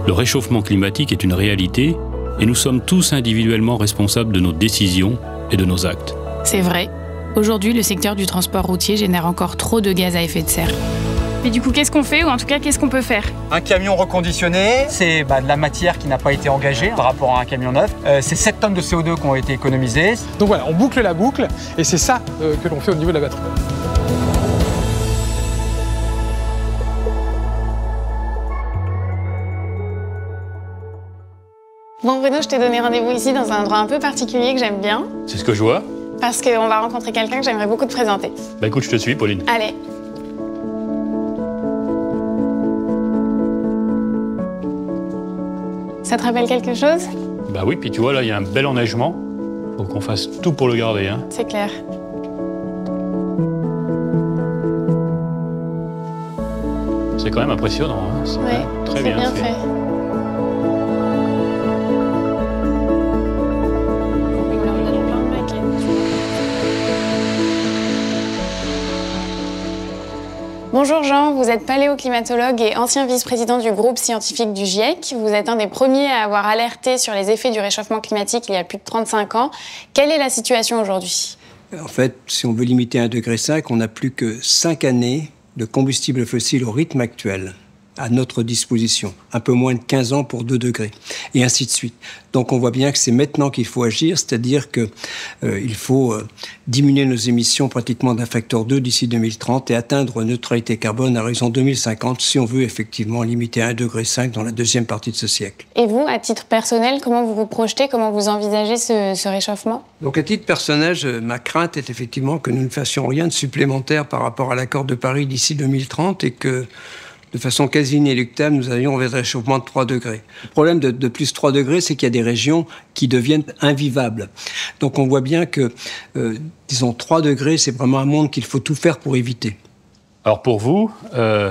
Le réchauffement climatique est une réalité et nous sommes tous individuellement responsables de nos décisions et de nos actes. C'est vrai. Aujourd'hui, le secteur du transport routier génère encore trop de gaz à effet de serre. Mais du coup, qu'est-ce qu'on fait, ou en tout cas, qu'est-ce qu'on peut faire? Un camion reconditionné, c'est de la matière qui n'a pas été engagée par rapport à un camion neuf. C'est 7 tonnes de CO2 qui ont été économisées. Donc voilà, on boucle la boucle et c'est ça que l'on fait au niveau de la batterie. Bon Bruno, je t'ai donné rendez-vous ici dans un endroit un peu particulier que j'aime bien. C'est ce que je vois. Parce qu'on va rencontrer quelqu'un que j'aimerais beaucoup te présenter. Bah écoute, je te suis, Pauline. Allez. Ça te rappelle quelque chose? Bah oui, puis tu vois, là, il y a un bel enneigement. Faut qu'on fasse tout pour le garder, hein. C'est clair. C'est quand même impressionnant, hein. C'est très bien fait. Bonjour Jean, vous êtes paléoclimatologue et ancien vice-président du groupe scientifique du GIEC. Vous êtes un des premiers à avoir alerté sur les effets du réchauffement climatique il y a plus de 35 ans. Quelle est la situation aujourd'hui? En fait, si on veut limiter à 1,5 degré, on n'a plus que 5 années de combustibles fossiles au rythme actuel à notre disposition. Un peu moins de 15 ans pour 2 degrés, et ainsi de suite. Donc on voit bien que c'est maintenant qu'il faut agir, c'est-à-dire qu'il faut diminuer nos émissions pratiquement d'un facteur 2 d'ici 2030 et atteindre neutralité carbone à horizon 2050 si on veut effectivement limiter à 1,5 degré dans la deuxième partie de ce siècle. Et vous, à titre personnel, comment vous vous projetez, comment vous envisagez ce réchauffement? Donc à titre personnel, ma crainte est effectivement que nous ne fassions rien de supplémentaire par rapport à l'accord de Paris d'ici 2030 et que de façon quasi inéluctable, nous allions vers un réchauffement de 3 degrés. Le problème de plus 3 degrés, c'est qu'il y a des régions qui deviennent invivables. Donc on voit bien que, disons, 3 degrés, c'est vraiment un monde qu'il faut tout faire pour éviter. Alors pour vous,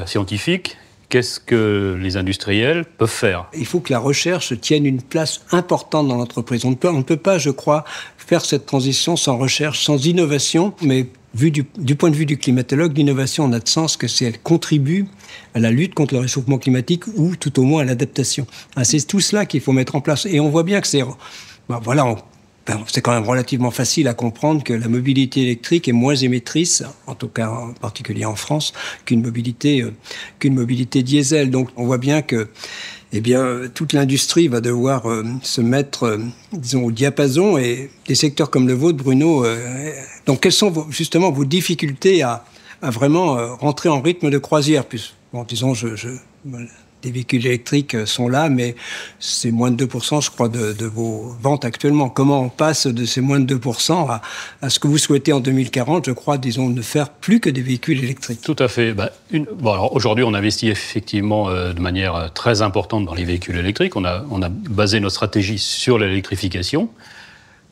scientifiques, qu'est-ce que les industriels peuvent faire? Il faut que la recherche tienne une place importante dans l'entreprise. On ne peut pas, je crois, faire cette transition sans recherche, sans innovation, mais vu du point de vue du climatologue, l'innovation n'a de sens que si elle contribue à la lutte contre le réchauffement climatique ou tout au moins à l'adaptation. C'est tout cela qu'il faut mettre en place. Et on voit bien que c'est quand même relativement facile à comprendre que la mobilité électrique est moins émettrice, en tout cas en particulier en France, qu'une mobilité diesel. Donc on voit bien que toute l'industrie va devoir se mettre, disons, au diapason, et des secteurs comme le vôtre, Bruno. Donc, quelles sont justement vos difficultés à vraiment rentrer en rythme de croisière? Disons, des véhicules électriques sont là, mais c'est moins de 2%, je crois, de vos ventes actuellement. Comment on passe de ces moins de 2% à ce que vous souhaitez en 2040, je crois, disons, ne faire plus que des véhicules électriques? Tout à fait. Alors aujourd'hui, on investit effectivement de manière très importante dans les véhicules électriques. On a basé notre stratégie sur l'électrification.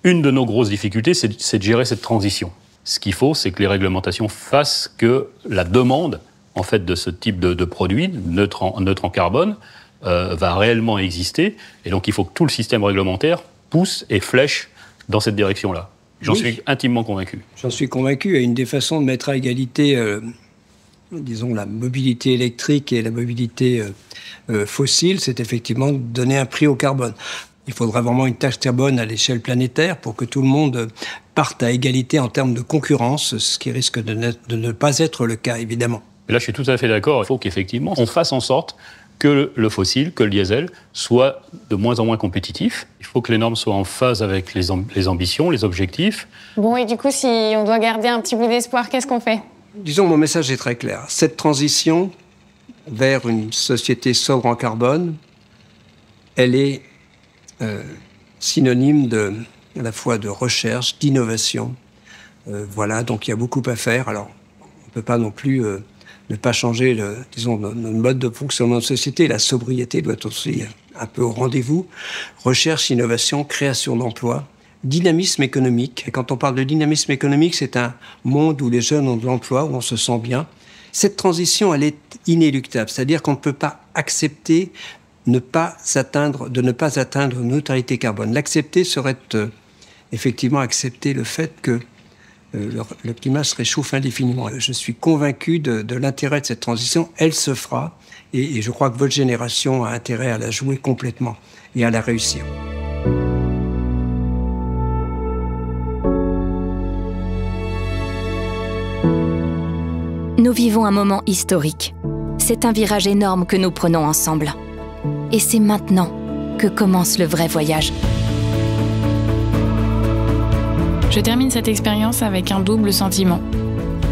Une de nos grosses difficultés, c'est de gérer cette transition. Ce qu'il faut, c'est que les réglementations fassent que la demande, en fait, de ce type de produit, neutre en carbone, va réellement exister. Et donc, il faut que tout le système réglementaire pousse et flèche dans cette direction-là. J'en suis intimement convaincu. J'en suis convaincu. Et une des façons de mettre à égalité, disons, la mobilité électrique et la mobilité fossile, c'est effectivement de donner un prix au carbone. Il faudra vraiment une taxe carbone à l'échelle planétaire pour que tout le monde parte à égalité en termes de concurrence, ce qui risque de ne pas être le cas, évidemment. Et là, je suis tout à fait d'accord. Il faut qu'effectivement, on fasse en sorte que le fossile, que le diesel, soit de moins en moins compétitif. Il faut que les normes soient en phase avec les ambitions, les objectifs. Bon, et du coup, si on doit garder un petit bout d'espoir, qu'est-ce qu'on fait? Disons, mon message est très clair. Cette transition vers une société sobre en carbone, elle est synonyme à la fois de recherche, d'innovation. Voilà, donc il y a beaucoup à faire. Alors, on ne peut pas non plus ne pas changer, notre mode de fonctionnement de société. La sobriété doit aussi un peu au rendez-vous. Recherche, innovation, création d'emplois, dynamisme économique. Et quand on parle de dynamisme économique, c'est un monde où les jeunes ont de l'emploi, où on se sent bien. Cette transition, elle est inéluctable. C'est-à-dire qu'on ne peut pas accepter de ne pas atteindre neutralité carbone. L'accepter serait effectivement accepter le fait que le climat se réchauffe indéfiniment. Je suis convaincu de l'intérêt de cette transition. Elle se fera et je crois que votre génération a intérêt à la jouer complètement et à la réussir. Nous vivons un moment historique. C'est un virage énorme que nous prenons ensemble. Et c'est maintenant que commence le vrai voyage. Je termine cette expérience avec un double sentiment.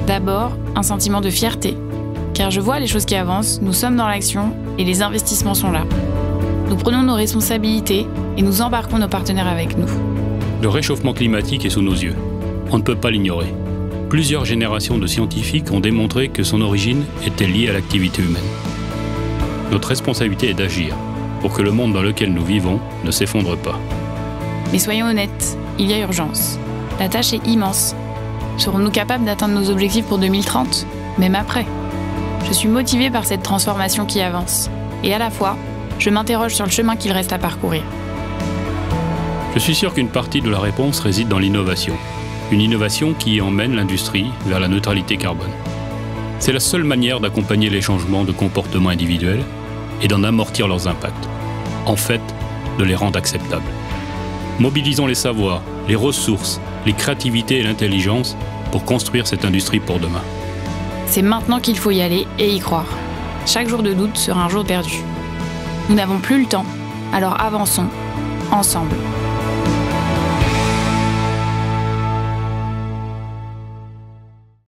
D'abord, un sentiment de fierté, car je vois les choses qui avancent, nous sommes dans l'action et les investissements sont là. Nous prenons nos responsabilités et nous embarquons nos partenaires avec nous. Le réchauffement climatique est sous nos yeux. On ne peut pas l'ignorer. Plusieurs générations de scientifiques ont démontré que son origine était liée à l'activité humaine. Notre responsabilité est d'agir pour que le monde dans lequel nous vivons ne s'effondre pas. Mais soyons honnêtes, il y a urgence. La tâche est immense. Serons-nous capables d'atteindre nos objectifs pour 2030, même après? Je suis motivée par cette transformation qui avance. Et à la fois, je m'interroge sur le chemin qu'il reste à parcourir. Je suis sûr qu'une partie de la réponse réside dans l'innovation. Une innovation qui emmène l'industrie vers la neutralité carbone. C'est la seule manière d'accompagner les changements de comportement individuels et d'en amortir leurs impacts. En fait, de les rendre acceptables. Mobilisons les savoirs, les ressources, les créativités et l'intelligence pour construire cette industrie pour demain. C'est maintenant qu'il faut y aller et y croire. Chaque jour de doute sera un jour perdu. Nous n'avons plus le temps, alors avançons, ensemble.